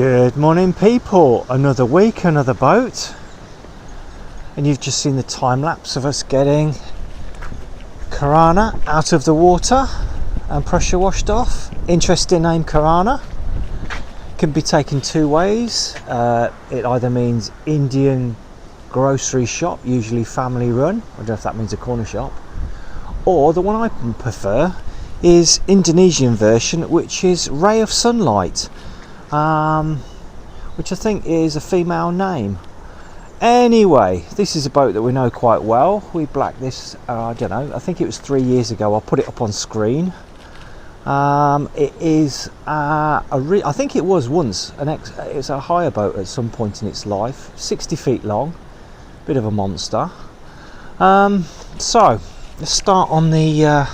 Good morning people, another week, another boat, and you've just seen the time lapse of us getting Kirana out of the water and pressure washed off. Interesting name, Kirana. Can be taken two ways. It either means Indian grocery shop, usually family run, I don't know if that means a corner shop, or the one I prefer is Indonesian version, which is ray of sunlight, which I think is a female name. Anyway, this is a boat that we know quite well. We blacked this, I don't know, I think it was 3 years ago. I'll put it up on screen. It is I think it was once it's a hire boat at some point in its life, 60 feet long, bit of a monster. So let's start on the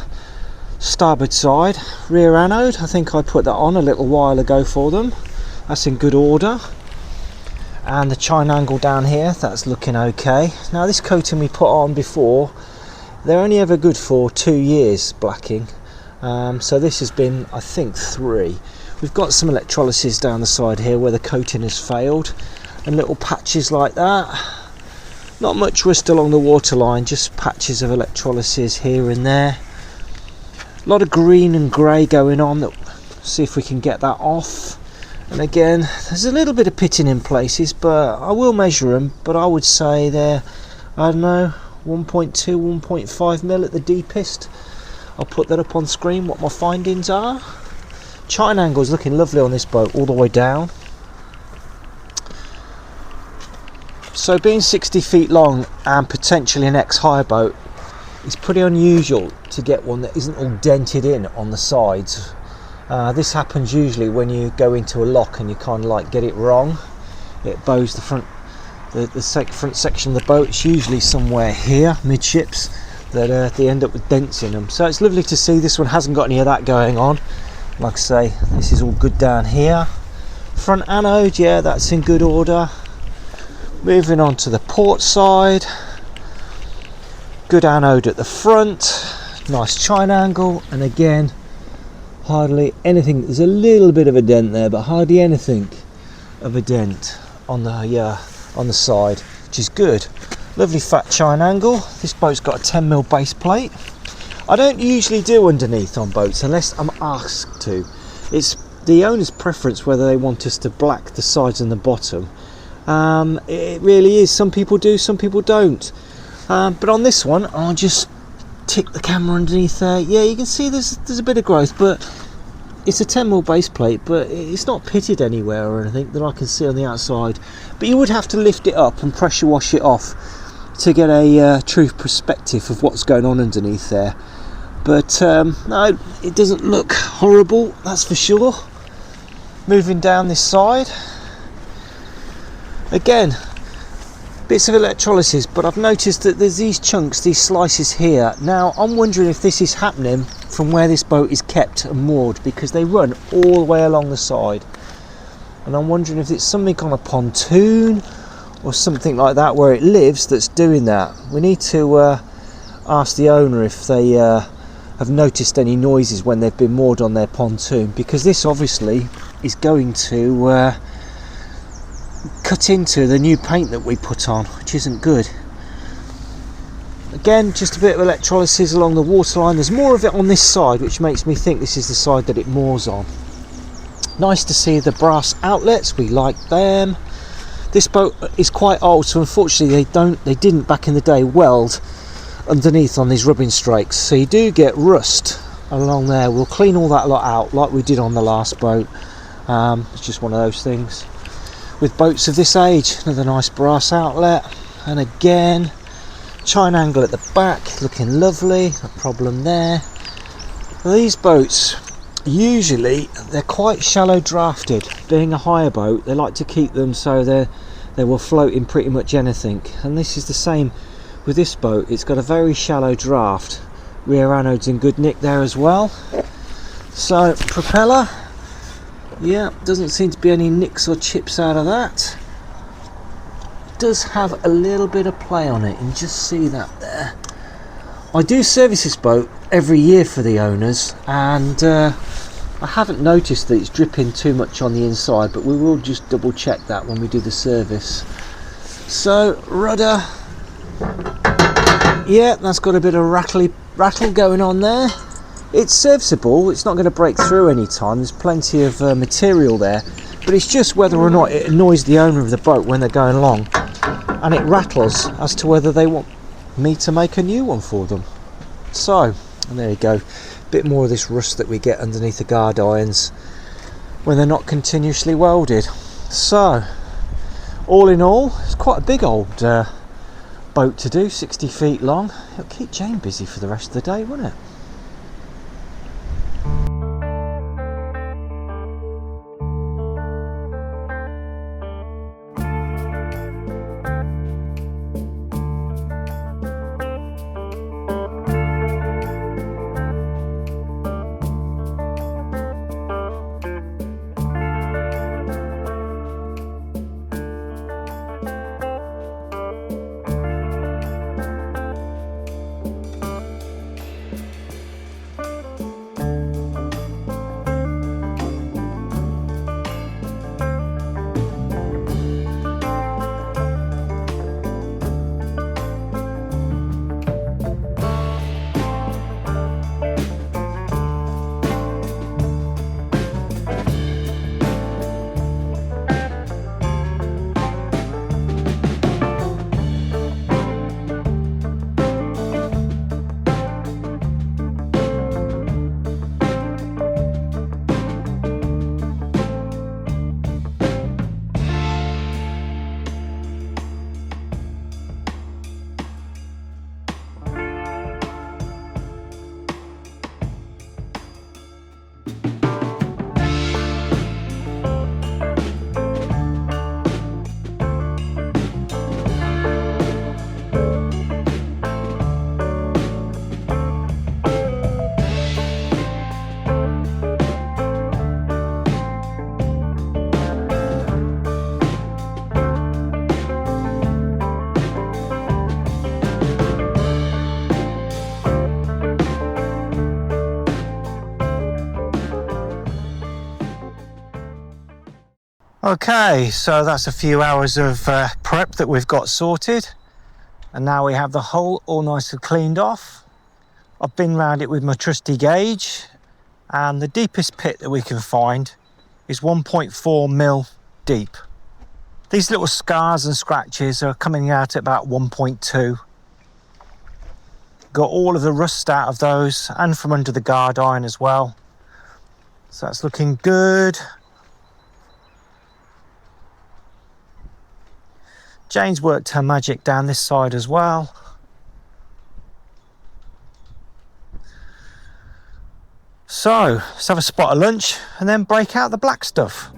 starboard side. Rear anode, I think I put that on a little while ago for them. That's in good order. And the chine angle down here, that's looking okay. Now this coating we put on before, they're only ever good for 2 years blacking. So this has been, I think, 3. We've got some electrolysis down the side here where the coating has failed, and little patches like that. Not much rust along the waterline, just patches of electrolysis here and there. A lot of green and grey going on. See if we can get that off. And again, there's a little bit of pitting in places, but I will measure them. But I would say they're, I don't know, 1.2, 1.5 mil at the deepest. I'll put that up on screen, what my findings are. Chine angle is looking lovely on this boat, all the way down. So being 60 feet long and potentially an ex-hire boat, it's pretty unusual to get one that isn't all dented in on the sides. This happens usually when you go into a lock and you kind of like get it wrong. It bows the front, front section of the boat. It's usually somewhere here, midships, that they end up with dents in them. So it's lovely to see this one hasn't got any of that going on. Like I say, this is all good down here. Front anode, yeah, that's in good order. Moving on to the port side. Good anode at the front. Nice chine angle, and again, hardly anything. There's a little bit of a dent there, but hardly anything of a dent on the side, which is good. Lovely fat chine angle. This boat's got a 10mm base plate. I don't usually do underneath on boats unless I'm asked to. It's the owner's preference whether they want us to black the sides and the bottom. It really is. Some people do, some people don't. But on this one, I'll just tick the camera underneath there. Yeah, you can see there's a bit of growth, but it's a 10mm base plate, but it's not pitted anywhere or anything that I can see on the outside. But you would have to lift it up and pressure wash it off to get a true perspective of what's going on underneath there. But no, it doesn't look horrible, that's for sure. Moving down this side, again, bits of electrolysis, but I've noticed that there's these chunks, these slices here. Now I'm wondering if this is happening from where this boat is kept and moored, because they run all the way along the side, and I'm wondering if it's something on a pontoon or something like that where it lives that's doing that. We need to ask the owner if they have noticed any noises when they've been moored on their pontoon, because this obviously is going to cut into the new paint that we put on, which isn't good. Again, just a bit of electrolysis along the waterline. There's more of it on this side, which makes me think this is the side that it moors on. Nice to see the brass outlets, we like them. This boat is quite old, so unfortunately they didn't back in the day weld underneath on these rubbing strakes, so you do get rust along there. We'll clean all that lot out like we did on the last boat. It's just one of those things with boats of this age. Another nice brass outlet, and again, chine angle at the back, looking lovely, no problem there. These boats, usually they're quite shallow drafted. Being a hire boat, they like to keep them so they will float in pretty much anything, and this is the same with this boat. It's got a very shallow draft. Rear anode's in good nick there as well. So propeller, yeah, doesn't seem to be any nicks or chips out of that. Does have a little bit of play on it, and just see that there. I do service this boat every year for the owners, and I haven't noticed that it's dripping too much on the inside, but we will just double check that when we do the service. So rudder, yeah, that's got a bit of rattle going on there. It's serviceable, it's not going to break through any time, there's plenty of material there, but it's just whether or not it annoys the owner of the boat when they're going along, and it rattles as to whether they want me to make a new one for them. So, and there you go, bit more of this rust that we get underneath the guard irons when they're not continuously welded. So, all in all, it's quite a big old boat to do, 60 feet long. It'll keep Jane busy for the rest of the day, won't it? Okay, so that's a few hours of prep that we've got sorted, and now we have the hull all nicely cleaned off. I've been round it with my trusty gauge, and the deepest pit that we can find is 1.4 mil deep. These little scars and scratches are coming out at about 1.2. Got all of the rust out of those and from under the guard iron as well, so that's looking good. Jane's worked her magic down this side as well. So, let's have a spot of lunch and then break out the black stuff.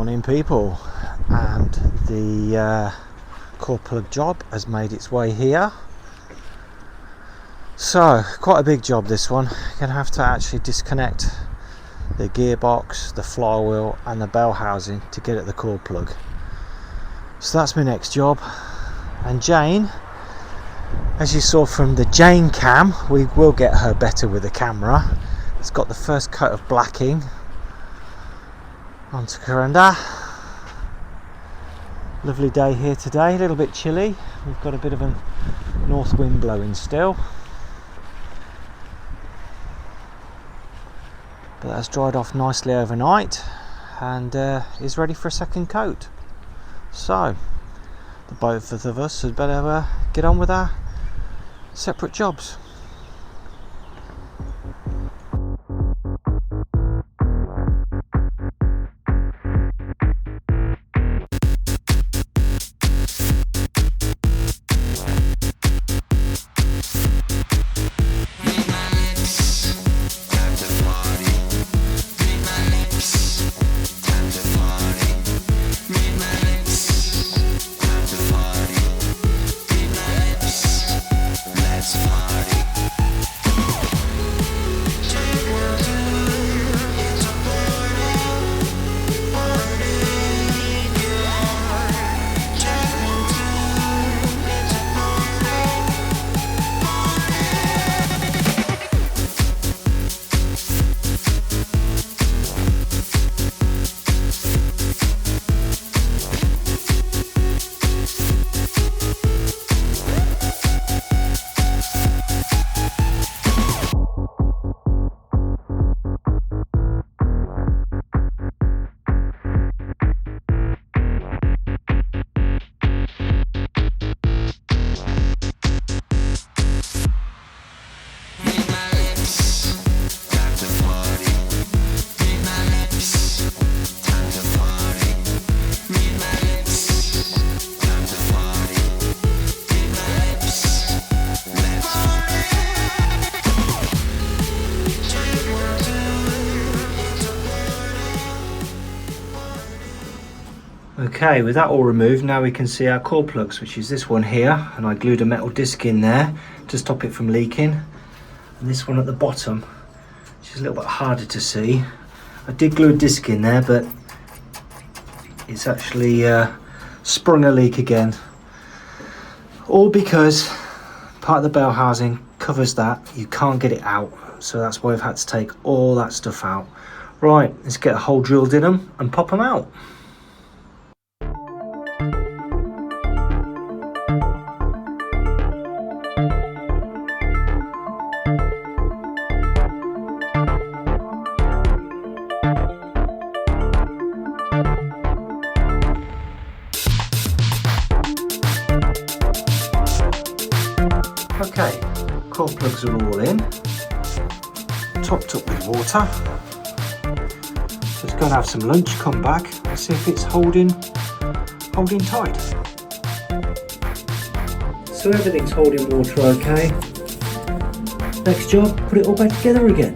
Morning people, and the core plug job has made its way here. So quite a big job this one. Gonna have to actually disconnect the gearbox, the flywheel and the bell housing to get at the core plug. So that's my next job. And Jane, as you saw from the Jane cam, we will get her better with the camera. It's got the first coat of blacking onto Kirana. Lovely day here today, a little bit chilly. We've got a bit of a north wind blowing still. But that's dried off nicely overnight and is ready for a second coat. So the both of us had better get on with our separate jobs. Okay, with that all removed, now we can see our core plugs, which is this one here, and I glued a metal disc in there to stop it from leaking, and this one at the bottom, which is a little bit harder to see. I did glue a disc in there, but it's actually sprung a leak again, all because part of the bell housing covers that. You can't get it out, so that's why I've had to take all that stuff out. Right, let's get a hole drilled in them and pop them out. Okay, core plugs are all in, topped up with water. Just go and have some lunch, come back and see if it's holding tight. So everything's holding water okay. Next job, put it all back together again.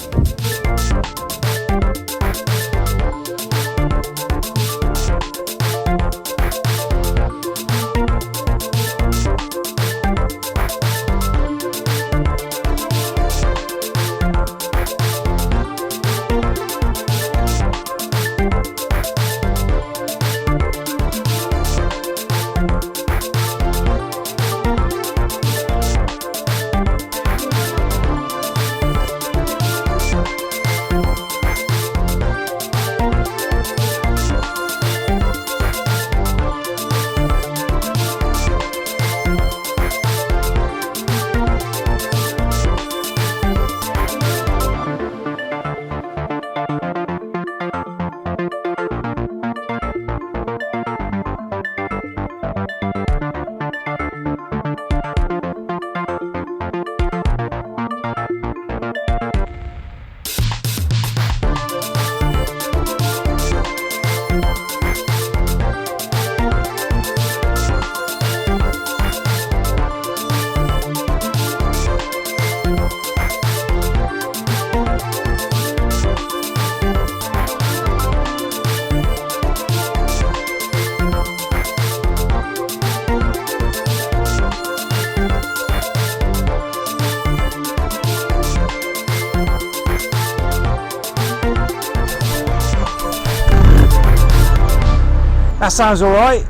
That sounds alright.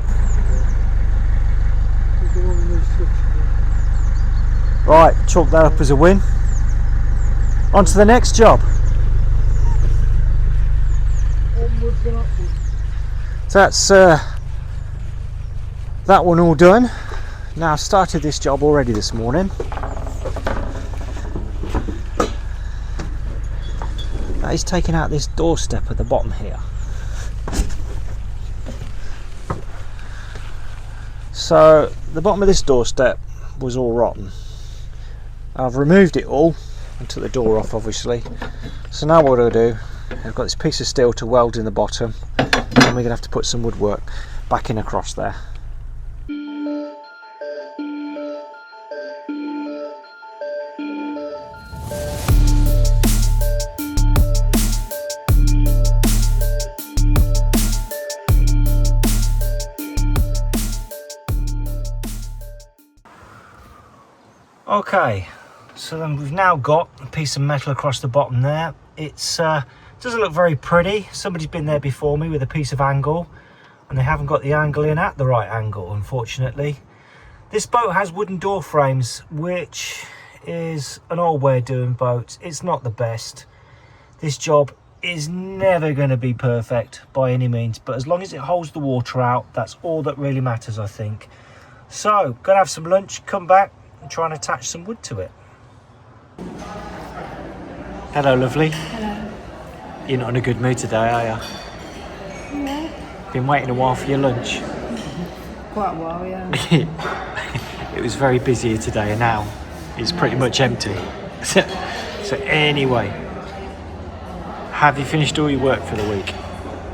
Right, chalk that up as a win. On to the next job. So that's that one all done. Now I've started this job already this morning. That is taking out this doorstep at the bottom here. So the bottom of this doorstep was all rotten. I've removed it all and took the door off, obviously. So now what I'll do, I've got this piece of steel to weld in the bottom, and we're going to have to put some woodwork back in across there. Okay, so then we've now got a piece of metal across the bottom there. It's doesn't look very pretty. Somebody's been there before me with a piece of angle, and they haven't got the angle in at the right angle, unfortunately. This boat has wooden door frames, which is an old way of doing boats. It's not the best. This job is never going to be perfect by any means, but as long as it holds the water out, that's all that really matters, I think. So, gonna have some lunch, come back and try and attach some wood to it. Hello, lovely. Hello. You're not in a good mood today, are you? Yeah. Been waiting a while for your lunch. Quite a while, yeah. It was very busy here today, and now it's pretty much empty. So anyway, have you finished all your work for the week?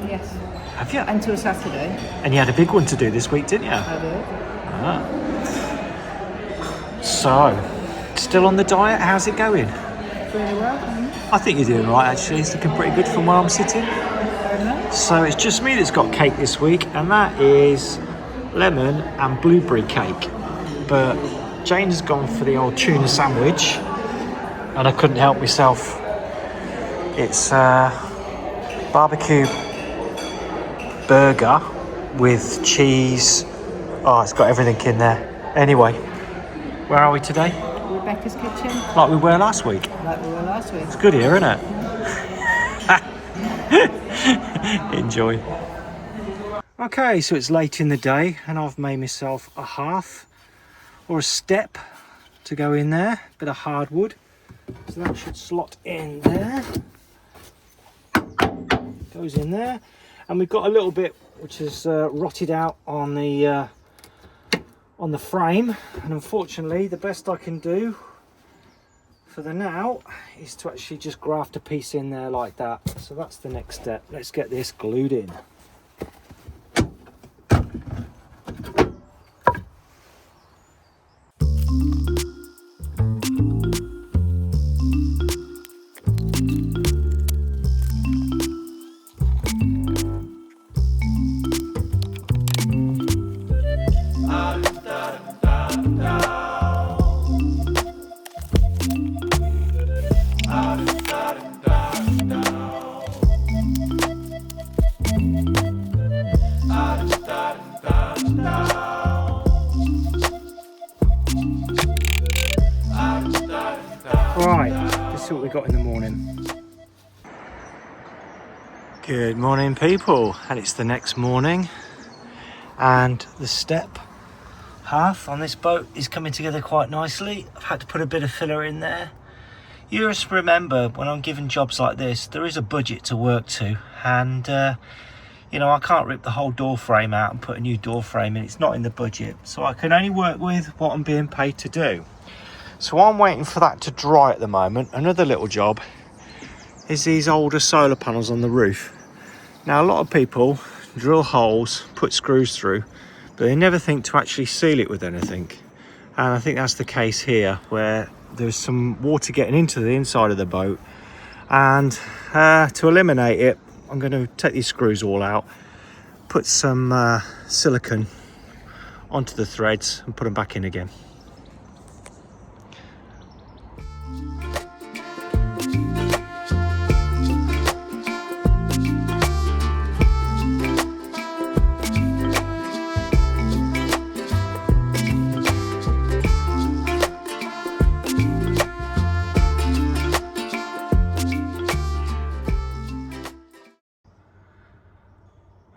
Yes. Have you? Until Saturday. And you had a big one to do this week, didn't you? I did. Ah. So, still on the diet? How's it going? Really well. I think you're doing right, actually. It's looking pretty good from where I'm sitting. Very nice. So it's just me that's got cake this week, and that is lemon and blueberry cake. But Jane's gone for the old tuna sandwich, and I couldn't help myself. It's barbecue burger with cheese. Oh, it's got everything in there. Anyway, where are we today? Rebecca's kitchen. Like we were last week. Like we were last week. It's good here, isn't it? Enjoy. Okay, so it's late in the day and I've made myself a hearth or a step to go in there. Bit of hardwood. So that should slot in there. Goes in there. And we've got a little bit which is rotted out on the frame, and unfortunately the best I can do for the now is to actually just graft a piece in there like that. So that's the next step. Let's get this glued in. Right, let's see what we got in the morning. Good morning, people, and it's the next morning, and the step half on this boat is coming together quite nicely. I've had to put a bit of filler in there. You just remember, when I'm given jobs like this, there is a budget to work to, and you know, I can't rip the whole door frame out and put a new door frame in. It's not in the budget, so I can only work with what I'm being paid to do. So I'm waiting for that to dry at the moment. Another little job is these older solar panels on the roof. Now, a lot of people drill holes, put screws through, but they never think to actually seal it with anything. And I think that's the case here, where there's some water getting into the inside of the boat. And to eliminate it, I'm going to take these screws all out, put some silicone onto the threads and put them back in again.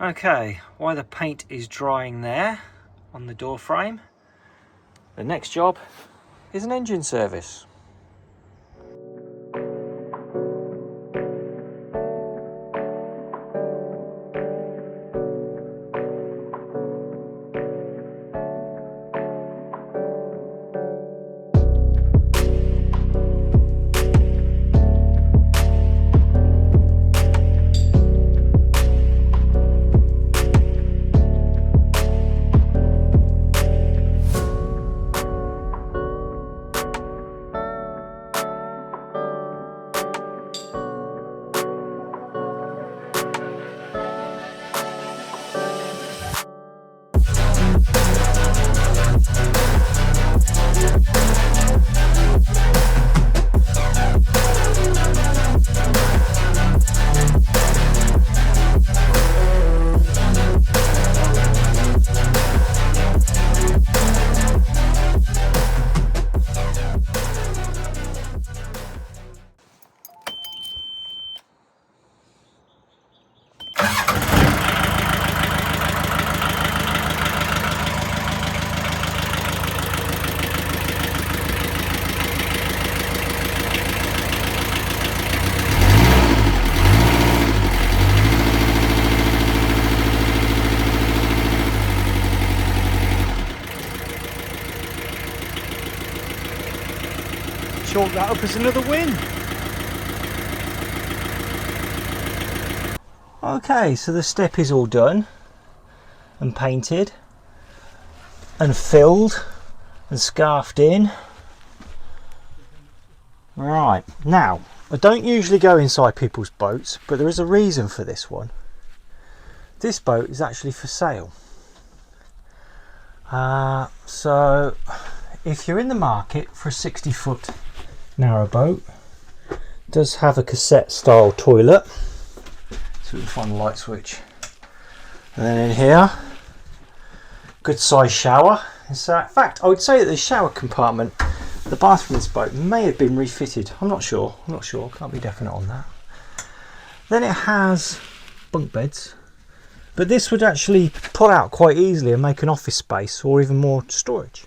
Okay, while the paint is drying there on the door frame, the next job is an engine service. Chalk that up as another win. Okay, so the step is all done and painted and filled and scarfed in. Right, now I don't usually go inside people's boats, but there is a reason for this one. This boat is actually for sale. So if you're in the market for a 60-foot narrow boat, it does have a cassette style toilet, so we can find the light switch, and then in here, good size shower. So in fact, I would say that the shower compartment, the bathroom in this boat may have been refitted. I'm not sure, can't be definite on that. Then it has bunk beds, but this would actually pull out quite easily and make an office space or even more storage.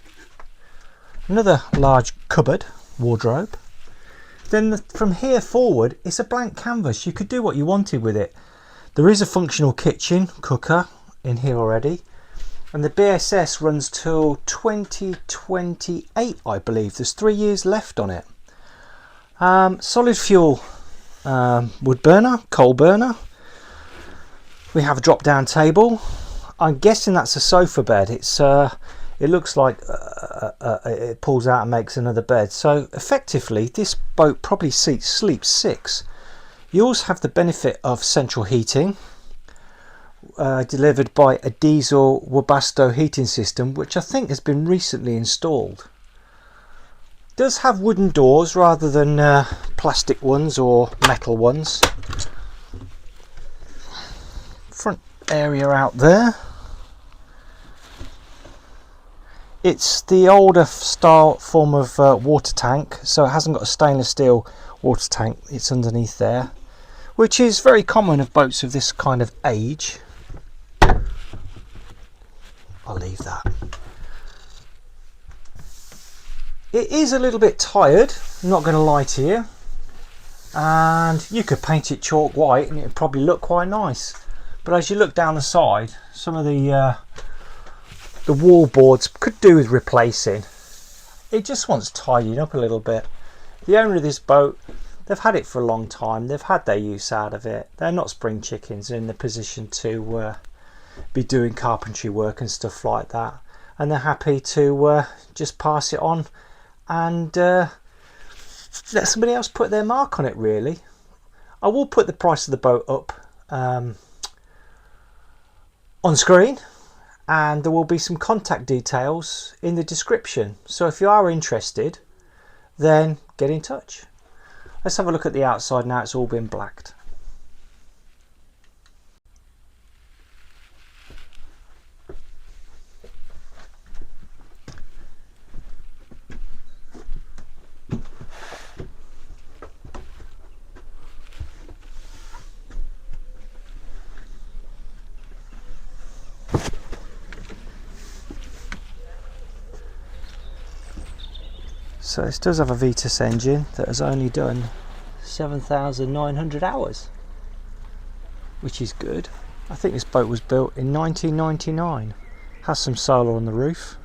Another large cupboard, wardrobe. Then from here forward, it's a blank canvas. You could do what you wanted with it. There is a functional kitchen, cooker in here already, and the BSS runs till 2028, I believe. There's 3 years left on it. Solid fuel wood burner, coal burner. We have a drop down table. I'm guessing that's a sofa bed. It looks like it pulls out and makes another bed. So effectively, this boat probably sleeps 6. You also have the benefit of central heating, delivered by a diesel Webasto heating system, which I think has been recently installed. It does have wooden doors rather than plastic ones or metal ones. Front area out there. It's the older style form of water tank, so it hasn't got a stainless steel water tank. It's underneath there, which is very common of boats of this kind of age. I'll leave that. It is a little bit tired, I'm not going to lie to you, and you could paint it chalk white and it would probably look quite nice, but as you look down the side, some of the wall boards could do with replacing. It just wants tidying up a little bit. The owner of this boat, they've had it for a long time, they've had their use out of it, they're not spring chickens, they're in the position to be doing carpentry work and stuff like that, and they're happy to just pass it on and let somebody else put their mark on it, really. I will put the price of the boat up on screen, and there will be some contact details in the description, so if you are interested, then get in touch. Let's have a look at the outside now. It's all been blacked. So this does have a Vitus engine that has only done 7,900 hours, which is good. I think this boat was built in 1999. Has some solar on the roof.